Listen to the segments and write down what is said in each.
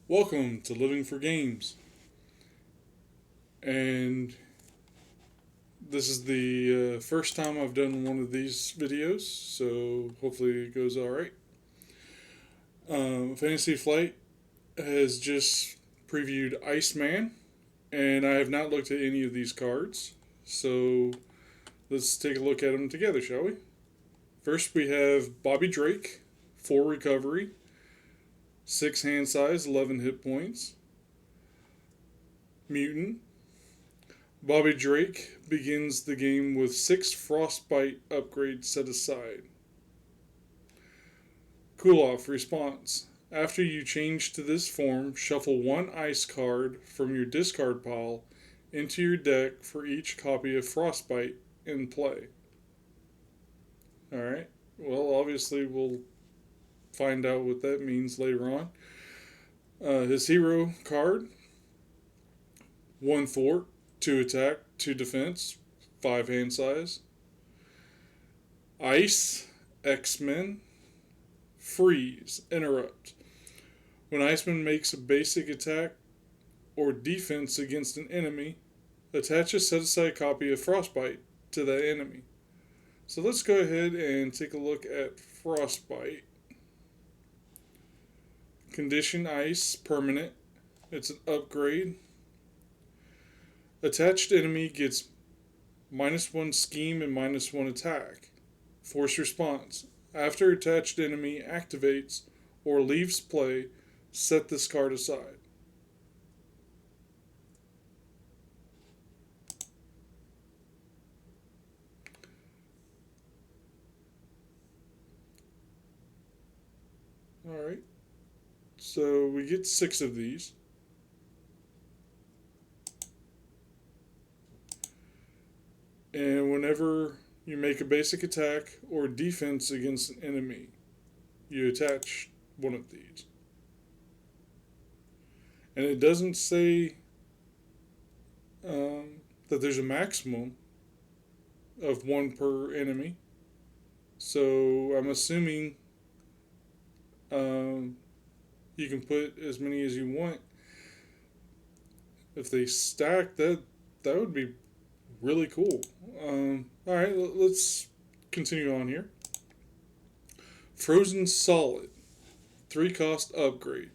Welcome to Living for Games. And this is the first time I've done one of these videos, so hopefully it goes alright. Fantasy Flight has just previewed Iceman, and I have not looked at any of these cards, so let's take a look at them together, shall we? First, we have Bobby Drake, 4 recovery, 6 hand size, 11 hit points. Mutant. Bobby Drake begins the game with 6 Frostbite upgrades set aside. Cool off response. After you change to this form, shuffle 1 ice card from your discard pile into your deck for each copy of Frostbite in play. Alright, well, obviously, we'll find out what that means later on. His hero card: 1 fort, 2 attack, 2 defense, 5 hand size. Ice, X-Men, Freeze, Interrupt. When Iceman makes a basic attack or defense against an enemy, attach a set aside copy of Frostbite to that enemy. So let's go ahead and take a look at Frostbite. Condition Ice, permanent. It's an upgrade. Attached enemy gets -1 scheme and -1 attack. Force response. After attached enemy activates or leaves play, set this card aside. Alright, so we get 6 of these. And whenever you make a basic attack or defense against an enemy, you attach one of these. And it doesn't say that there's a maximum of 1 per enemy. So I'm assuming you can put as many as you want. If they stack, that would be really cool. Alright, let's continue on here. Frozen Solid, 3 cost upgrade.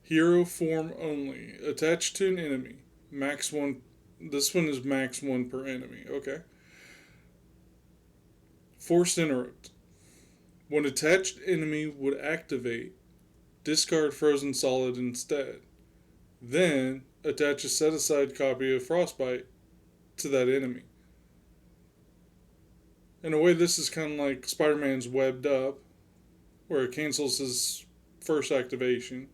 Hero form only. Attached to an enemy. Max 1. This one is max 1 per enemy. Okay. Forced Interrupt. When attached enemy would activate, discard Frozen Solid instead. Then attach a set aside copy of Frostbite to that enemy. In a way, this is kind of like Spider-Man's Webbed Up, where it cancels his first activation.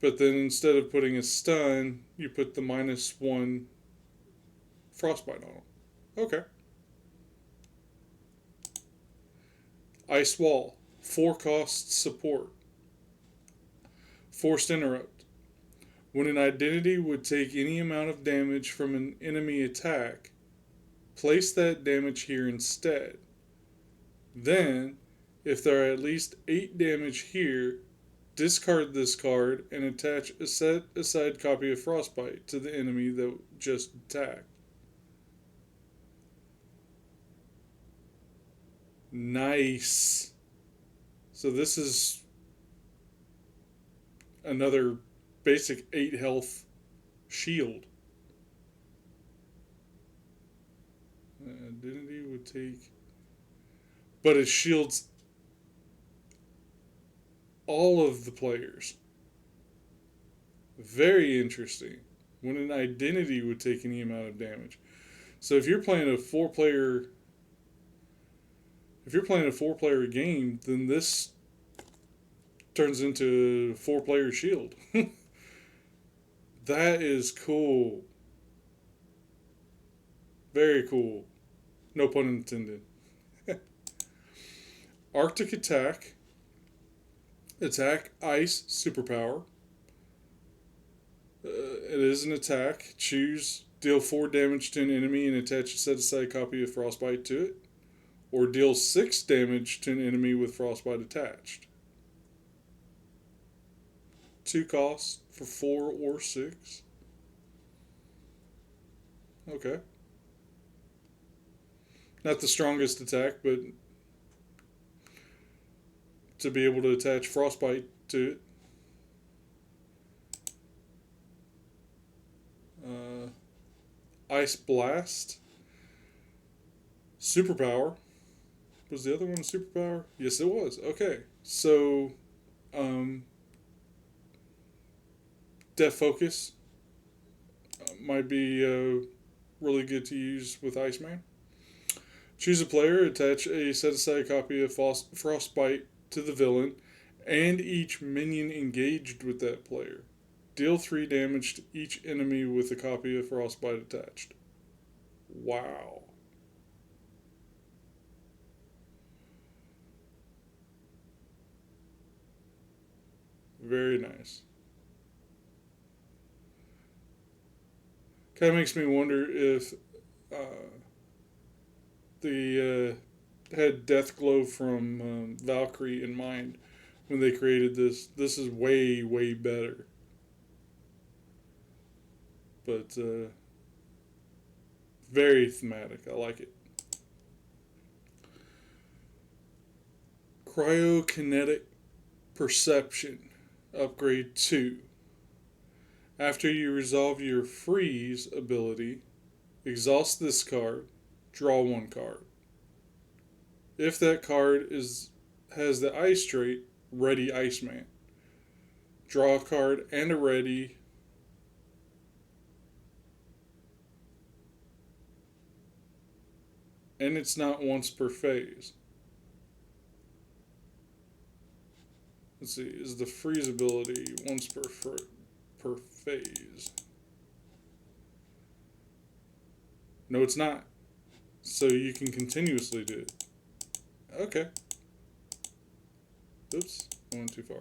But then instead of putting a stun, you put the -1 Frostbite on him. Okay. Ice Wall, 4 cost support. Forced Interrupt. When an identity would take any amount of damage from an enemy attack, place that damage here instead. Then, if there are at least 8 damage here, discard this card and attach a set aside copy of Frostbite to the enemy that just attacked. Nice. So this is another basic 8 health shield. Identity would take... But it shields all of the players. Very interesting. When an identity would take any amount of damage. So if you're playing a 4-player game, then this turns into a 4-player shield. That is cool. Very cool. No pun intended. Arctic Attack. Attack Ice Superpower. It is an attack. Choose, deal 4 damage to an enemy and attach a set aside copy of Frostbite to it. or deal 6 damage to an enemy with frostbite attached. 2 costs for 4 or 6. Okay. Not the strongest attack, but to be able to attach frostbite to it. Ice Blast. Superpower. Was the other one a superpower? Yes, it was. Okay. So, Death Focus might be really good to use with Iceman. Choose a player, attach a set aside copy of Frostbite to the villain and each minion engaged with that player. Deal 3 damage to each enemy with a copy of Frostbite attached. Wow. Very nice. Kind of makes me wonder if the had Deathglow from Valkyrie in mind when they created this. This is way, way better. But very thematic. I like it. Cryokinetic Perception. Upgrade 2. After you resolve your freeze ability, exhaust this card, draw 1 card. If that card has the ice trait, ready Iceman. Draw a card and a ready. And it's not once per phase. Let's see, is the freeze ability once per phase? No, it's not. So you can continuously do it. Okay. Oops, I went too far.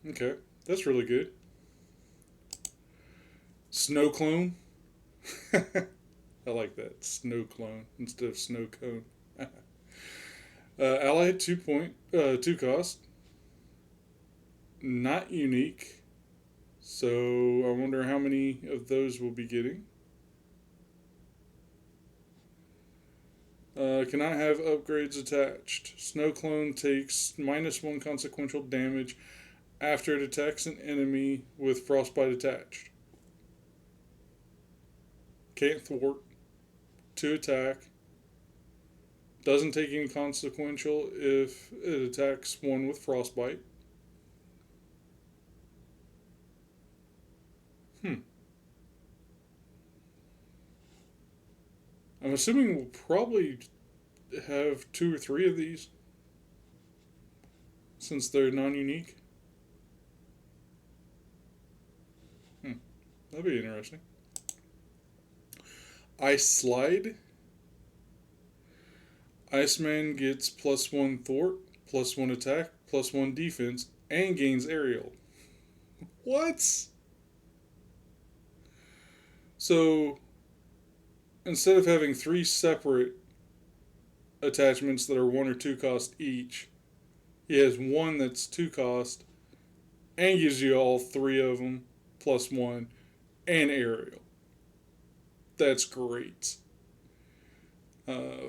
Okay, that's really good. Snow Clone. I like that. Snow Clone instead of Snow Cone. Ally 2 cost. Not unique. So I wonder how many of those we'll be getting. Cannot have upgrades attached. Snow Clone takes -1 consequential damage after it attacks an enemy with frostbite attached. Can't thwart. 2 attack. Doesn't take any consequential if it attacks one with frostbite. I'm assuming we'll probably have 2 or 3 of these since they're non-unique. That'd be interesting. Ice Slide. Iceman gets +1 thwart, +1 attack, +1 defense, and gains aerial. What? So instead of having 3 separate attachments that are 1 or 2 cost each, he has one that's 2 cost and gives you all 3 of them +1 and aerial. That's great.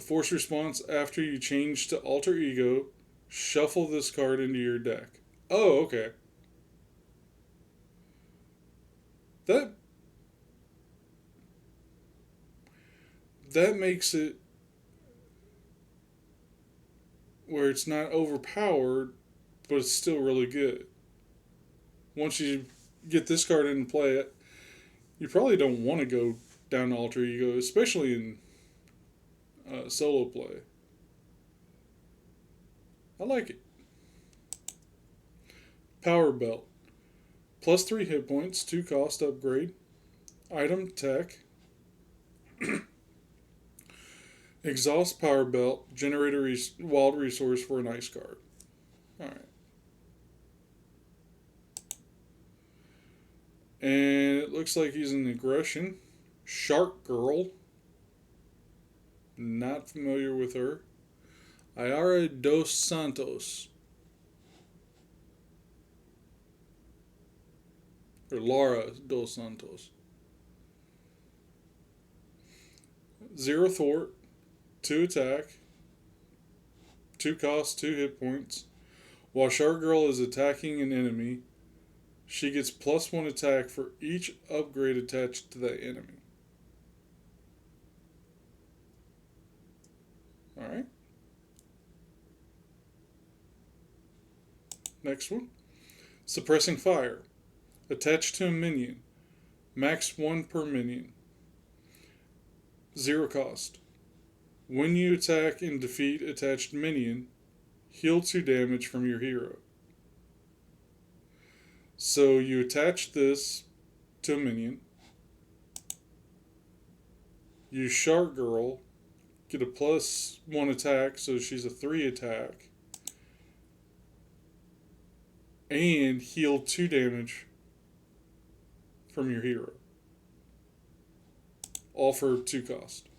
Force response after you change to alter ego, shuffle this card into your deck. Oh, okay. That makes it where it's not overpowered, but it's still really good. Once you get this card into play, you probably don't want to go down to alter ego, especially in solo play. I like it. Power Belt. +3 hit points, 2 cost upgrade. Item tech. Exhaust Power Belt. Generate a wild resource for an ice card. Alright. And it looks like he's an aggression. Shark Girl. Not familiar with her. Ayara dos Santos. Or Lara dos Santos. Zero thwart. 2 attack. 2 cost, 2 hit points. While Shark Girl is attacking an enemy, she gets +1 attack for each upgrade attached to that enemy. Alright. Next one. Suppressing Fire. Attached to a minion. Max 1 per minion. 0 cost. When you attack and defeat attached minion, heal 2 damage from your hero. So you attach this to a minion. Use Shark Girl. Get a +1 attack, so she's a 3 attack. And heal 2 damage from your hero. All for 2 cost.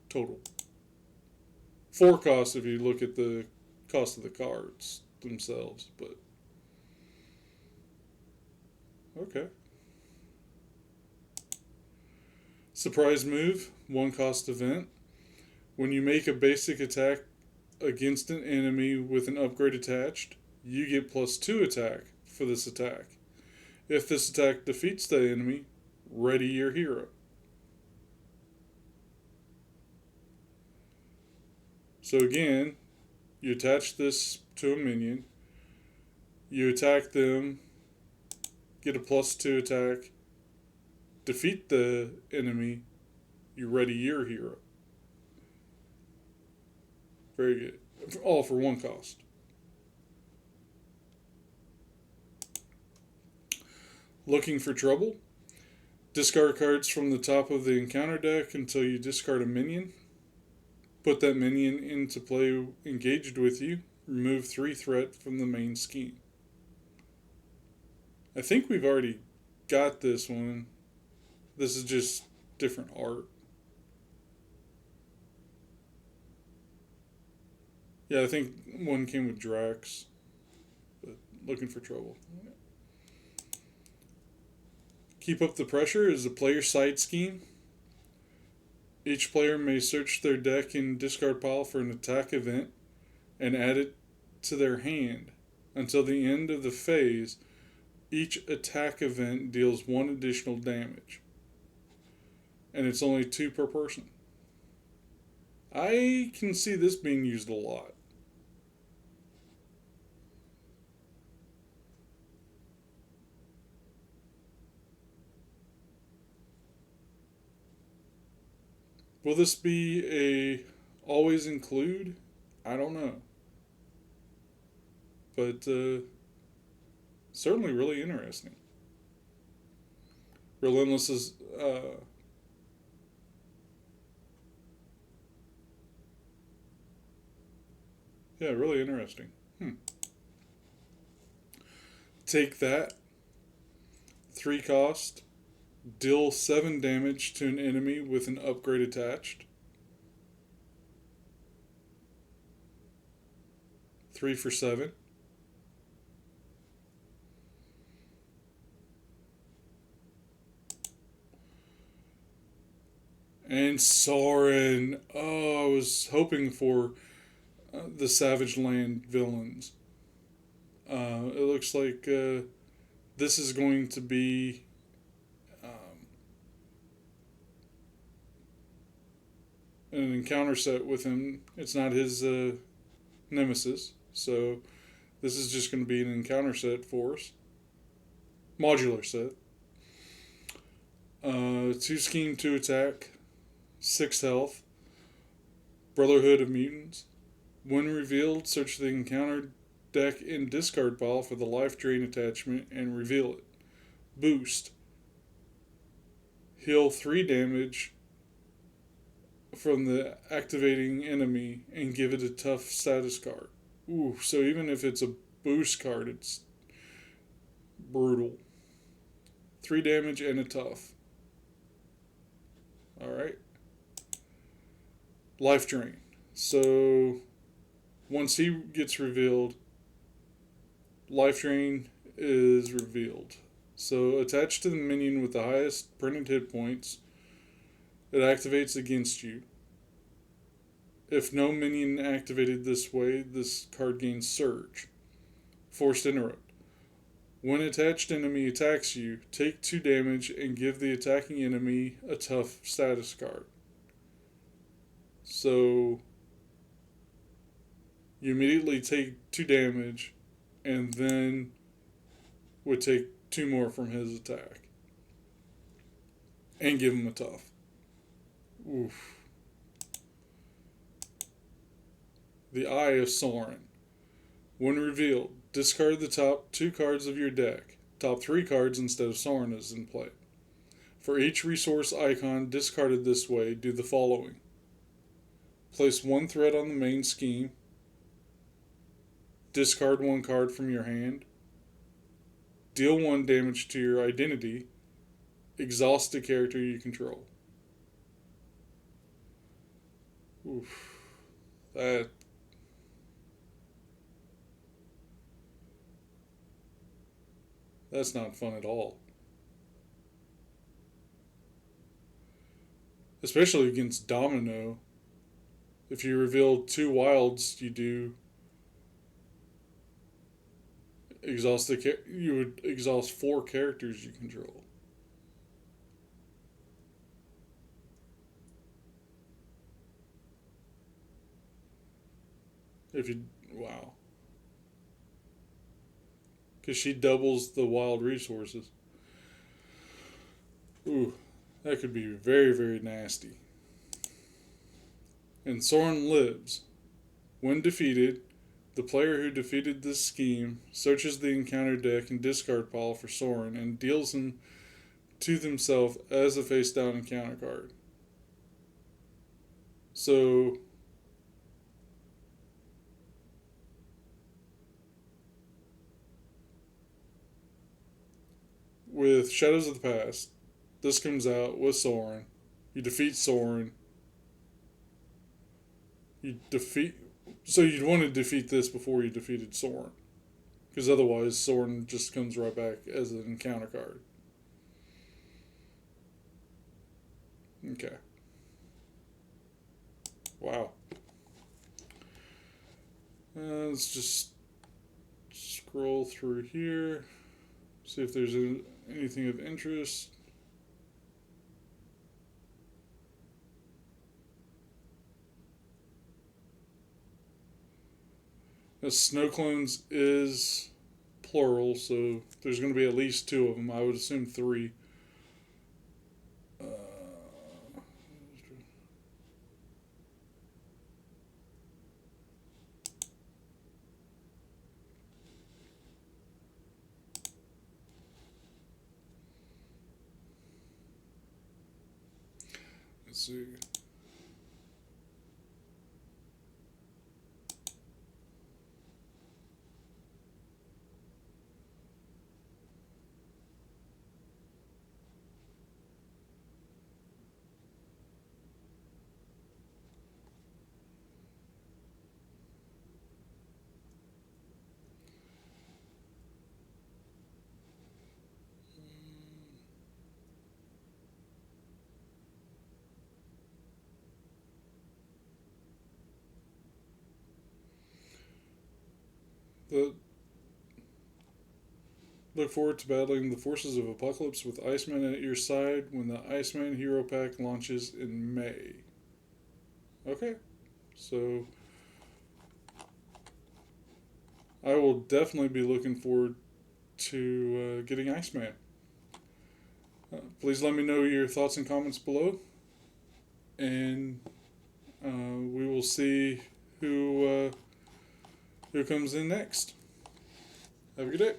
Total. 4 cost if you look at the cost of the cards themselves, but okay. Surprise move, 1 cost event. When you make a basic attack against an enemy with an upgrade attached, you get +2 attack for this attack. If this attack defeats the enemy, ready your hero. So again, you attach this to a minion, you attack them, get a +2 attack, defeat the enemy, you ready your hero. Very good. All for 1 cost. Looking for trouble? Discard cards from the top of the encounter deck until you discard a minion. Put that minion into play engaged with you. Remove 3 threat from the main scheme. I think we've already got this one. This is just different art. Yeah, I think one came with Drax. But looking for trouble. Keep up the pressure is a player side scheme. Each player may search their deck and discard pile for an attack event and add it to their hand. Until the end of the phase, each attack event deals 1 additional damage. And it's only 2 per person. I can see this being used a lot. Will this be a always include? I don't know. But certainly really interesting. Relentless is yeah, really interesting. Take that. 3 cost. Deal 7 damage to an enemy with an upgrade attached. 3 for 7. And Soren. Oh, I was hoping for the Savage Land villains. It looks like this is going to be an encounter set with him. It's not his nemesis, so this is just going to be an encounter set for us. Modular set. 2 scheme, 2 attack, 6 health. Brotherhood of Mutants. When revealed, search the encounter deck and discard pile for the life drain attachment and reveal it. Boost. Heal 3 damage from the activating enemy and give it a tough status card. Ooh, so even if it's a boost card, it's brutal. 3 damage, and a tough. Alright. Life drain. So, once he gets revealed, life drain is revealed. So, attached to the minion with the highest printed hit points, it activates against you. If no minion activated this way, this card gains Surge. Forced Interrupt. When attached enemy attacks you, take 2 damage and give the attacking enemy a tough status card. So you immediately take 2 damage and then would take 2 more from his attack. And give him a tough. Oof. The Eye of Sauron. When revealed, discard the top 2 cards of your deck. Top 3 cards instead of Sauron is in play. For each resource icon discarded this way, do the following. Place 1 threat on the main scheme. Discard 1 card from your hand. Deal 1 damage to your identity. Exhaust the character you control. Oof. That's not fun at all. Especially against Domino. If you reveal 2 wilds, you do exhaust you would exhaust 4 characters you control. If you wow. Because she doubles the wild resources. Ooh, that could be very, very nasty. And Sauron lives. When defeated, the player who defeated this scheme searches the encounter deck and discard pile for Sauron and deals him to themselves as a face down encounter card. So with Shadows of the Past, this comes out with Sauron. You defeat Sauron. So you'd want to defeat this before you defeated Sauron. Because otherwise, Sauron just comes right back as an encounter card. Okay. Wow. Let's just scroll through here. See if there's anything of interest. Snow clones is plural, so there's going to be at least 2 of them. I would assume 3. Let's see. Look forward to battling the forces of Apocalypse with Iceman at your side when the Iceman Hero Pack launches in May. Okay, so I will definitely be looking forward to getting Iceman. Please let me know your thoughts and comments below, and we will see who comes in next. Have a good day.